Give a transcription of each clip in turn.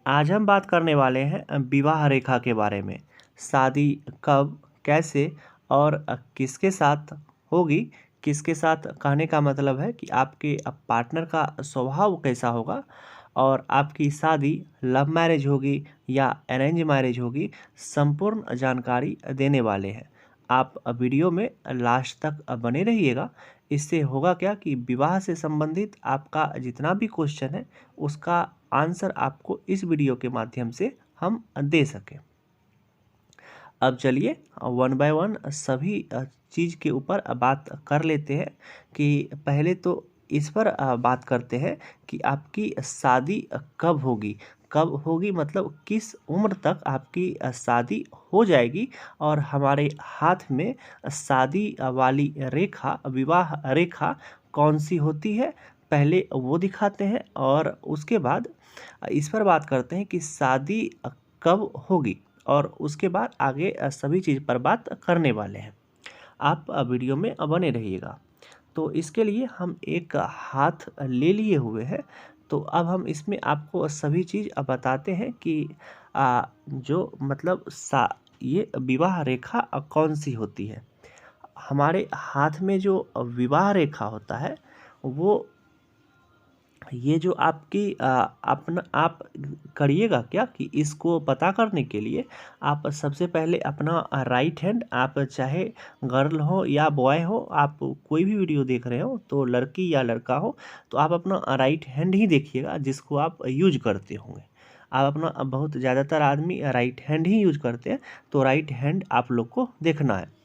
आज हम बात करने वाले हैं विवाह रेखा के बारे में। शादी कब, कैसे और किसके साथ होगी। किसके साथ कहने का मतलब है कि आपके पार्टनर का स्वभाव कैसा होगा और आपकी शादी लव मैरिज होगी या अरेंज मैरिज होगी, संपूर्ण जानकारी देने वाले हैं। आप वीडियो में लास्ट तक बने रहिएगा। इससे होगा क्या कि विवाह से संबंधित आपका जितना भी क्वेश्चन है उसका आंसर आपको इस वीडियो के माध्यम से हम दे सकें। अब चलिए वन बाय वन सभी चीज़ के ऊपर बात कर लेते हैं कि पहले तो इस पर बात करते हैं कि आपकी शादी कब होगी। कब होगी मतलब किस उम्र तक आपकी शादी हो जाएगी और हमारे हाथ में शादी वाली रेखा, विवाह रेखा कौन सी होती है, पहले वो दिखाते हैं और उसके बाद इस पर बात करते हैं कि शादी कब होगी और उसके बाद आगे सभी चीज़ पर बात करने वाले हैं। आप वीडियो में बने रहिएगा। तो इसके लिए हम एक हाथ ले लिए हुए हैं। तो अब हम इसमें आपको सभी चीज़ बताते हैं कि जो मतलब ये विवाह रेखा कौन सी होती है। हमारे हाथ में जो विवाह रेखा होता है वो ये जो आपकी अपना आप करिएगा क्या कि इसको पता करने के लिए आप सबसे पहले अपना राइट हैंड, आप चाहे गर्ल हो या बॉय हो, आप कोई भी वीडियो देख रहे हो तो लड़की या लड़का हो तो आप अपना राइट हैंड ही देखिएगा जिसको आप यूज करते होंगे। आप अपना बहुत ज़्यादातर आदमी राइट हैंड ही यूज करते हैं, तो राइट हैंड आप लोग को देखना है।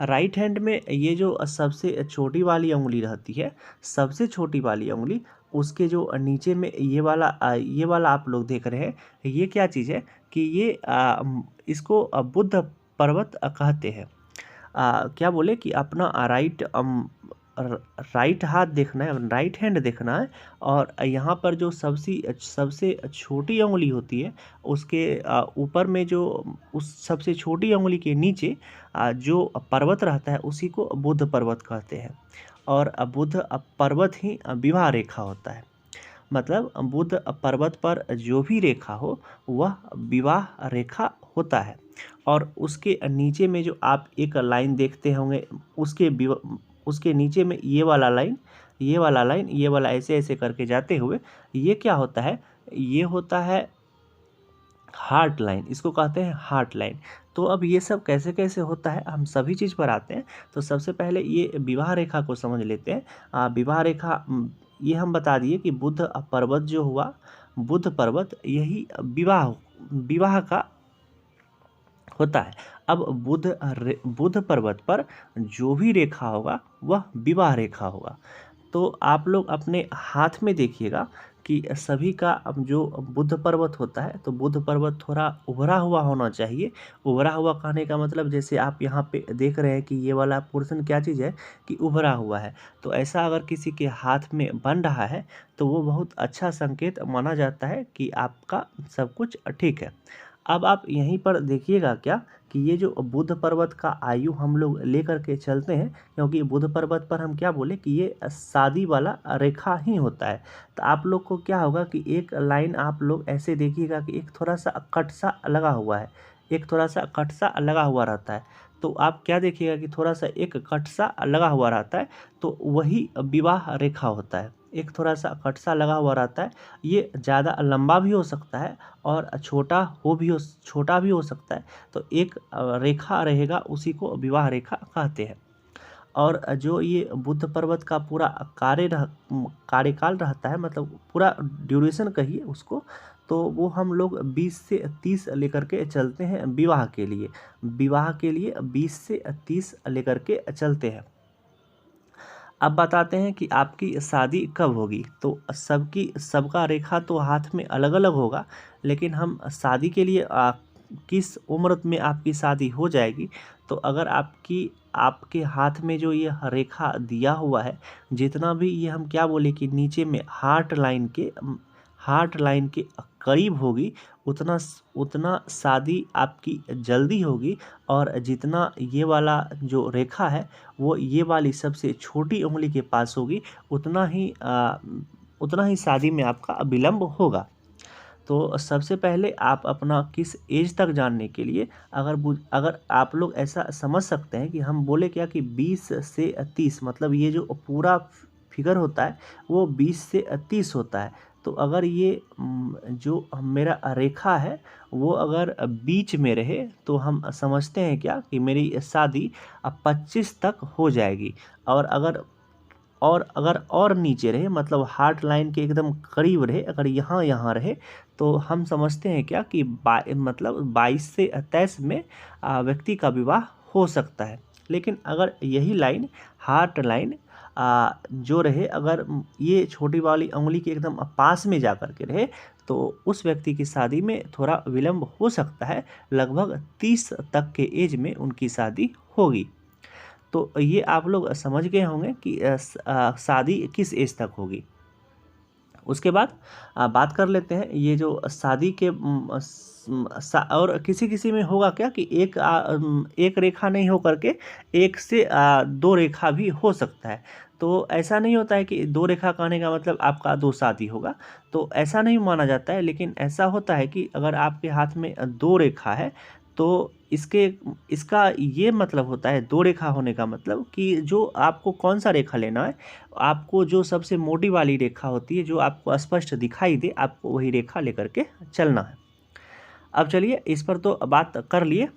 राइट हैंड में ये जो सबसे छोटी वाली उंगली रहती है, सबसे छोटी वाली उंगली, उसके जो नीचे में ये वाला आप लोग देख रहे हैं, ये क्या चीज़ है कि ये इसको बुद्ध पर्वत कहते हैं। क्या बोले कि अपना राइट हाथ देखना है, राइट हैंड देखना है और यहाँ पर जो सबसे छोटी उंगली होती है उसके ऊपर में जो उस सबसे छोटी उंगली के नीचे जो पर्वत रहता है उसी को बुध पर्वत कहते हैं। और बुध पर्वत ही विवाह रेखा होता है। मतलब बुध पर्वत पर जो भी रेखा हो वह विवाह रेखा होता है। और उसके नीचे में जो आप एक लाइन देखते होंगे उसके नीचे में ये वाला लाइन, ये वाला ऐसे ऐसे करके जाते हुए ये क्या होता है, ये होता है हार्ट लाइन, इसको कहते हैं हार्ट लाइन। तो अब ये सब कैसे कैसे होता है हम सभी चीज़ पर आते हैं। तो सबसे पहले ये विवाह रेखा को समझ लेते हैं। विवाह रेखा ये हम बता दिए कि बुध पर्वत जो हुआ, बुध पर्वत यही विवाह का होता है। अब बुध पर्वत पर जो भी रेखा होगा वह विवाह रेखा होगा। तो आप लोग अपने हाथ में देखिएगा कि सभी का अब जो बुध पर्वत होता है तो बुध पर्वत थोड़ा उभरा हुआ होना चाहिए। उभरा हुआ कहने का मतलब जैसे आप यहाँ पे देख रहे हैं कि ये वाला पोर्शन क्या चीज़ है कि उभरा हुआ है। तो ऐसा अगर किसी के हाथ में बन रहा है तो वो बहुत अच्छा संकेत माना जाता है कि आपका सब कुछ ठीक है। अब आप यहीं पर देखिएगा क्या कि ये जो बुध पर्वत का आयु हम लोग लेकर के चलते हैं, क्योंकि बुध पर्वत पर हम क्या बोले कि ये शादी वाला रेखा ही होता है। तो आप लोग को क्या होगा कि एक लाइन आप लोग ऐसे देखिएगा कि एक थोड़ा सा कट सा लगा हुआ है, एक थोड़ा सा कट सा लगा हुआ रहता है। तो आप क्या देखिएगा कि थोड़ा सा एक कट सा लगा हुआ रहता है, तो वही विवाह रेखा होता है। एक थोड़ा सा कट सा लगा हुआ रहता है, ये ज़्यादा लंबा भी हो सकता है और छोटा भी हो सकता है। तो एक रेखा रहेगा उसी को विवाह रेखा कहते हैं। और जो ये बुद्ध पर्वत का पूरा कार्यकाल रहता है, मतलब पूरा ड्यूरेशन कहिए उसको, तो वो हम लोग 20 से 30 लेकर के चलते हैं विवाह के लिए। विवाह के लिए 20 से 30 लेकर के चलते हैं। अब बताते हैं कि आपकी शादी कब होगी। तो सबका रेखा तो हाथ में अलग अलग होगा, लेकिन हम शादी के लिए किस उम्र में आपकी शादी हो जाएगी, तो अगर आपके हाथ में जो ये रेखा दिया हुआ है, जितना भी ये हम क्या बोले कि नीचे में हार्ट लाइन के करीब होगी उतना उतना शादी आपकी जल्दी होगी। और जितना ये वाला जो रेखा है वो ये वाली सबसे छोटी उंगली के पास होगी उतना ही शादी में आपका विलम्ब होगा। तो सबसे पहले आप अपना किस एज तक जानने के लिए अगर आप लोग ऐसा समझ सकते हैं कि हम बोले क्या कि 20 से 30, मतलब ये जो पूरा फिगर होता है वो 20 से 30 होता है। तो अगर ये जो मेरा रेखा है वो अगर बीच में रहे तो हम समझते हैं क्या कि मेरी शादी अब 25 तक हो जाएगी। और अगर नीचे रहे, मतलब हार्ट लाइन के एकदम करीब रहे, अगर यहाँ यहाँ रहे, तो हम समझते हैं क्या कि मतलब 22 से 23 में व्यक्ति का विवाह हो सकता है। लेकिन अगर यही लाइन, हार्ट लाइन जो रहे, अगर ये छोटी वाली उंगली के एकदम पास में जा कर के रहे, तो उस व्यक्ति की शादी में थोड़ा विलम्ब हो सकता है, लगभग 30 तक के एज में उनकी शादी होगी। तो ये आप लोग समझ गए होंगे कि शादी किस एज तक होगी। उसके बाद बात कर लेते हैं ये जो शादी के और किसी किसी में होगा क्या कि एक रेखा नहीं हो करके एक से दो रेखा भी हो सकता है। तो ऐसा नहीं होता है कि दो रेखा कहने का मतलब आपका दो शादी होगा, तो ऐसा नहीं माना जाता है। लेकिन ऐसा होता है कि अगर आपके हाथ में दो रेखा है तो इसका ये मतलब होता है, दो रेखा होने का मतलब कि जो आपको कौन सा रेखा लेना है, आपको जो सबसे मोटी वाली रेखा होती है जो आपको स्पष्ट दिखाई दे, आपको वही रेखा लेकर के चलना है। अब चलिए इस पर तो बात कर लिए।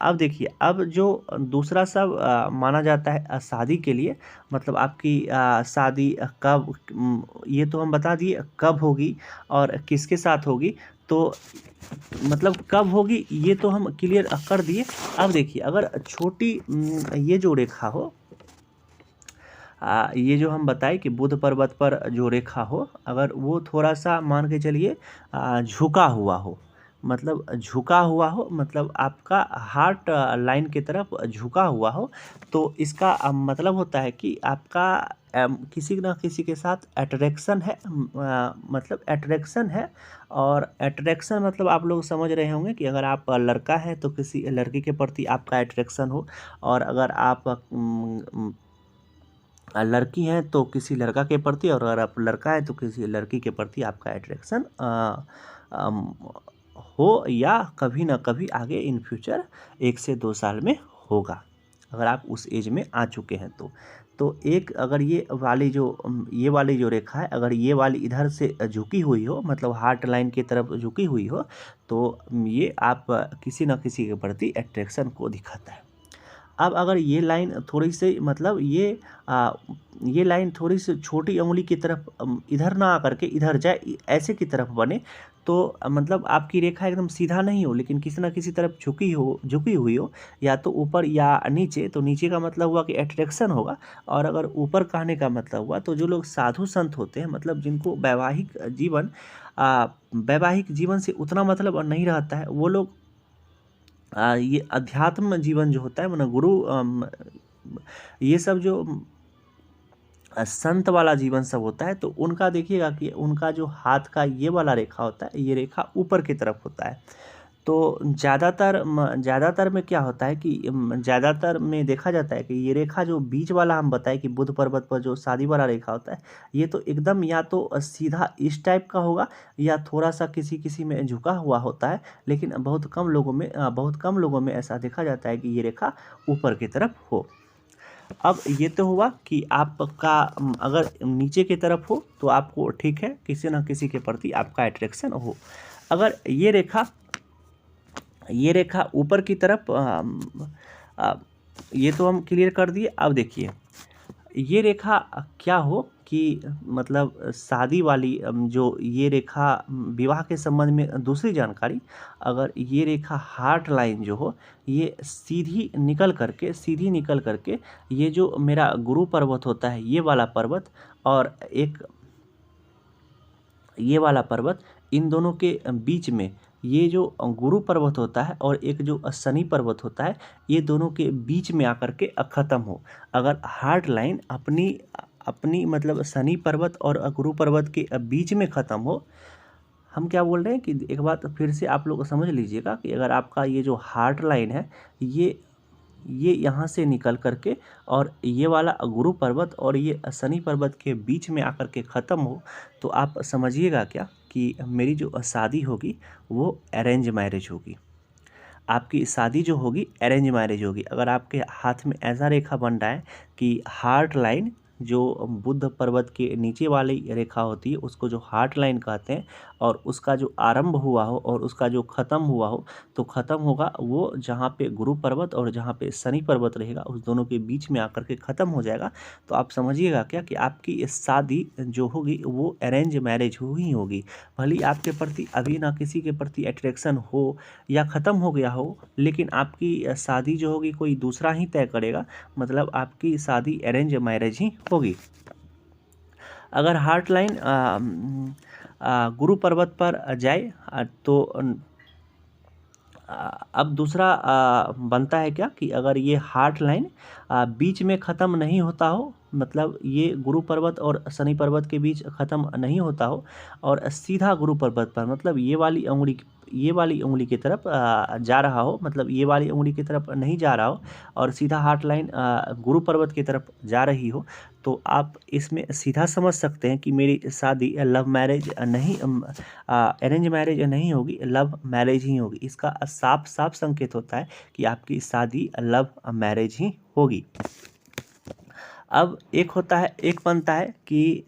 अब देखिए, अब जो दूसरा सब माना जाता है शादी के लिए, मतलब आपकी शादी कब, ये तो हम बता दिए कब होगी और किसके साथ होगी। तो मतलब कब होगी ये तो हम क्लियर कर दिए। अब देखिए, अगर छोटी ये जो रेखा हो, ये जो हम बताए कि बुध पर्वत पर जो रेखा हो, अगर वो थोड़ा सा मान के चलिए झुका हुआ हो, मतलब झुका हुआ हो, मतलब आपका हार्ट लाइन की तरफ झुका हुआ हो, तो इसका मतलब होता है कि आपका किसी ना किसी के साथ अट्रैक्शन है, मतलब अट्रैक्शन है। और अट्रैक्शन मतलब आप लोग समझ रहे होंगे कि अगर आप लड़का है तो किसी लड़की के प्रति आपका अट्रैक्शन हो, और अगर आप लड़की हैं तो किसी लड़का के प्रति, और अगर आप लड़का है तो किसी लड़की के प्रति आपका अट्रैक्शन हो, या कभी ना कभी आगे इन फ्यूचर 1 से 2 साल में होगा, अगर आप उस एज में आ चुके हैं तो एक अगर ये वाली जो रेखा है, अगर ये वाली इधर से झुकी हुई हो, मतलब हार्ट लाइन की तरफ झुकी हुई हो, तो ये आप किसी न किसी के प्रति अट्रैक्शन को दिखाता है। अब अगर ये लाइन थोड़ी सी, मतलब ये लाइन थोड़ी सी छोटी उंगली की तरफ इधर ना आकर के इधर जाए, ऐसे की तरफ बने, तो मतलब आपकी रेखा एकदम सीधा नहीं हो, लेकिन किसी ना किसी तरफ झुकी हुई हो, या तो ऊपर या नीचे। तो नीचे का मतलब हुआ कि अट्रैक्शन होगा, और अगर ऊपर कहने का मतलब हुआ तो जो लोग साधु संत होते हैं, मतलब जिनको वैवाहिक जीवन से उतना मतलब नहीं रहता है, वो लोग ये अध्यात्म जीवन जो होता है, मतलब ये सब जो संत वाला जीवन सब होता है, तो उनका देखिएगा कि उनका जो हाथ का ये वाला रेखा होता है, ये रेखा ऊपर की तरफ होता है। तो ज़्यादातर में क्या होता है कि ज़्यादातर में देखा जाता है कि ये रेखा जो बीच वाला हम बताए कि बुध पर्वत पर जो शादी वाला रेखा होता है, ये तो एकदम या तो सीधा इस टाइप का होगा, या थोड़ा सा किसी किसी में झुका हुआ होता है। लेकिन बहुत कम लोगों में ऐसा देखा जाता है कि ये रेखा ऊपर की तरफ हो। अब ये तो हुआ कि आपका अगर नीचे की तरफ हो तो आपको ठीक है, किसी न किसी के प्रति आपका अट्रैक्शन हो। अगर ये रेखा ऊपर की तरफ ये तो हम क्लियर कर दिए। अब देखिए, ये रेखा क्या हो कि मतलब शादी वाली जो ये रेखा विवाह के संबंध में दूसरी जानकारी, अगर ये रेखा हार्ट लाइन जो हो, ये सीधी निकल करके ये जो मेरा गुरु पर्वत होता है, ये वाला पर्वत, और एक ये वाला पर्वत, इन दोनों के बीच में ये जो गुरु पर्वत होता है और एक जो शनि पर्वत होता है, ये दोनों के बीच में आकर के ख़त्म हो। अगर हार्ट लाइन अपनी मतलब शनि पर्वत और गुरु पर्वत के बीच में ख़त्म हो, हम क्या बोल रहे हैं कि एक बात फिर से आप लोग समझ लीजिएगा कि अगर आपका ये जो हार्ट लाइन है, ये यहाँ से निकल करके और ये वाला गुरु पर्वत और ये शनि पर्वत के बीच में आकर के ख़त्म हो, तो आप समझिएगा क्या कि मेरी जो शादी होगी वो अरेंज मैरिज होगी। आपकी शादी जो होगी अरेंज मैरिज होगी। अगर आपके हाथ में ऐसा रेखा बन रहा है कि हार्ट लाइन, जो बुद्ध पर्वत के नीचे वाली रेखा होती है उसको जो हार्ट लाइन कहते हैं, और उसका जो आरंभ हुआ हो और उसका जो ख़त्म हुआ हो, तो ख़त्म होगा वो जहाँ पे गुरु पर्वत और जहाँ पे शनि पर्वत रहेगा उस दोनों के बीच में आकर के ख़त्म हो जाएगा। तो आप समझिएगा क्या कि आपकी ये शादी जो होगी वो अरेंज मैरिज ही होगी। भले ही आपके प्रति अभी ना किसी के प्रति अट्रैक्शन हो या ख़त्म हो गया हो, लेकिन आपकी शादी जो होगी कोई दूसरा ही तय करेगा, मतलब आपकी शादी अरेंज मैरिज ही होगी। अगर हार्ट लाइन गुरु पर्वत पर जाए तो अब दूसरा बनता है क्या कि अगर ये हार्ट लाइन बीच में ख़त्म नहीं होता हो, मतलब ये गुरु पर्वत और शनि पर्वत के बीच ख़त्म नहीं होता हो और सीधा गुरु पर्वत पर, मतलब ये वाली उंगली की तरफ जा रहा हो, मतलब ये वाली उंगली की तरफ नहीं जा रहा हो और सीधा हार्ट लाइन गुरु पर्वत की तरफ जा रही हो, तो आप इसमें सीधा समझ सकते हैं कि मेरी शादी लव मैरिज नहीं, अरेंज मैरिज नहीं होगी, लव मैरिज ही होगी। इसका साफ साफ संकेत होता है कि आपकी शादी लव मैरिज ही होगी। अब एक बनता है कि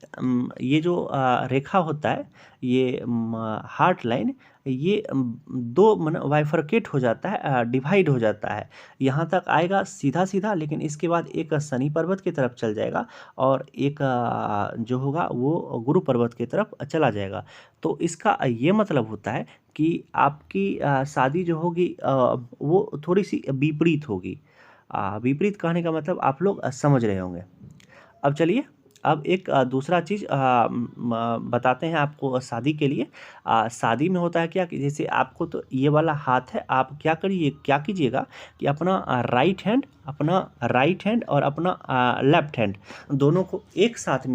ये जो रेखा होता है, ये हार्ट लाइन, ये दो मन वाइफरकेट हो जाता है, डिवाइड हो जाता है। यहाँ तक आएगा सीधा सीधा, लेकिन इसके बाद एक शनि पर्वत की तरफ चल जाएगा और एक जो होगा वो गुरु पर्वत की तरफ चला जाएगा। तो इसका ये मतलब होता है कि आपकी शादी जो होगी वो थोड़ी सी विपरीत होगी। विपरीत कहने का मतलब आप लोग समझ रहे होंगे। अब चलिए, अब एक दूसरा चीज़ बताते हैं आपको शादी के लिए। शादी में होता है क्या कि जैसे आपको तो ये वाला हाथ है, आप क्या कीजिएगा कि अपना राइट हैंड और अपना लेफ्ट हैंड दोनों को एक साथ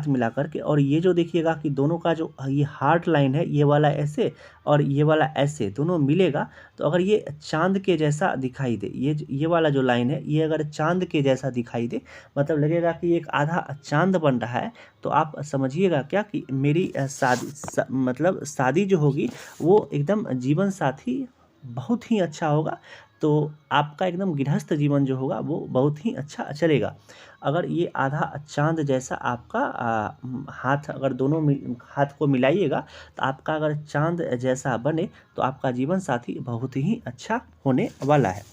मिला करके और ये जो देखिएगा कि दोनों का जो ये हार्ट लाइन है, ये वाला ऐसे और ये वाला ऐसे दोनों मिलेगा, तो अगर ये चांद के जैसा दिखाई दे, ये वाला जो लाइन है ये अगर चांद के जैसा दिखाई दे, मतलब लगेगा कि एक आधा चांद बन रहा है, तो आप समझिएगा क्या कि मेरी मतलब शादी जो होगी वो एकदम जीवन साथी बहुत ही अच्छा होगा। तो आपका एकदम गृहस्थ जीवन जो होगा वो बहुत ही अच्छा चलेगा। अगर ये आधा चांद जैसा आपका हाथ, अगर दोनों हाथ को मिलाइएगा तो आपका अगर चांद जैसा बने तो आपका जीवन साथी बहुत ही अच्छा होने वाला है।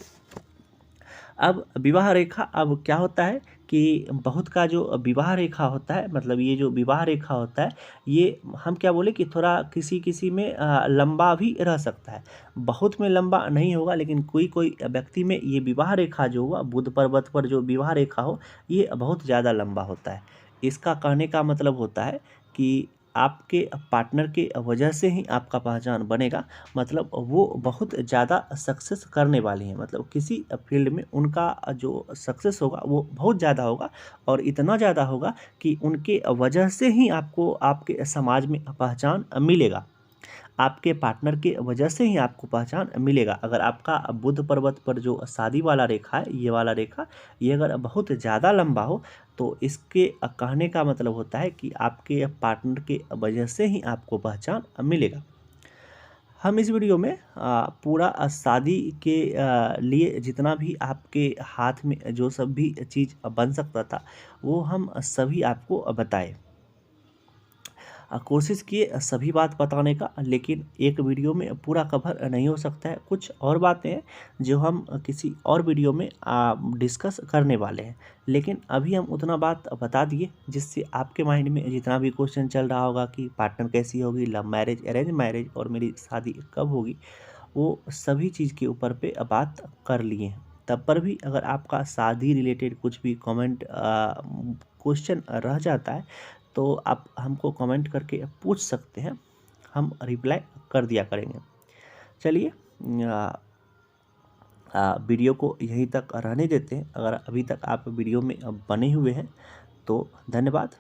अब विवाह रेखा, अब क्या होता है कि बहुत का जो विवाह रेखा होता है, मतलब ये जो विवाह रेखा होता है, ये हम क्या बोले कि थोड़ा किसी में लंबा भी रह सकता है, बहुत में लंबा नहीं होगा, लेकिन कोई व्यक्ति में ये विवाह रेखा जो हुआ बुध पर्वत पर जो विवाह रेखा हो, ये बहुत ज़्यादा लंबा होता है। इसका कहने का मतलब होता है कि आपके पार्टनर के वजह से ही आपका पहचान बनेगा, मतलब वो बहुत ज़्यादा सक्सेस करने वाली हैं, मतलब किसी फील्ड में उनका जो सक्सेस होगा वो बहुत ज़्यादा होगा और इतना ज़्यादा होगा कि उनके वजह से ही आपको आपके समाज में पहचान मिलेगा। आपके पार्टनर के वजह से ही आपको पहचान मिलेगा। अगर आपका बुध पर्वत पर जो शादी वाला रेखा है, ये वाला रेखा, ये अगर बहुत ज़्यादा लंबा हो, तो इसके कहने का मतलब होता है कि आपके पार्टनर के वजह से ही आपको पहचान मिलेगा। हम इस वीडियो में पूरा शादी के लिए जितना भी आपके हाथ में जो सब भी चीज़ बन सकता था, वो हम सभी आपको बताए। कोशिश किए सभी बात बताने का, लेकिन एक वीडियो में पूरा कवर नहीं हो सकता है। कुछ और बातें हैं जो हम किसी और वीडियो में डिस्कस करने वाले हैं, लेकिन अभी हम उतना बात बता दिए जिससे आपके माइंड में जितना भी क्वेश्चन चल रहा होगा कि पार्टनर कैसी होगी, लव मैरिज, अरेंज मैरिज और मेरी शादी कब होगी, वो सभी चीज़ के ऊपर पे बात कर लिए हैं। तब पर भी अगर आपका शादी रिलेटेड कुछ भी कमेंट क्वेश्चन रह जाता है, तो आप हमको कमेंट करके पूछ सकते हैं, हम रिप्लाई कर दिया करेंगे। चलिए, वीडियो को यहीं तक रहने देते हैं। अगर अभी तक आप वीडियो में बने हुए हैं तो धन्यवाद।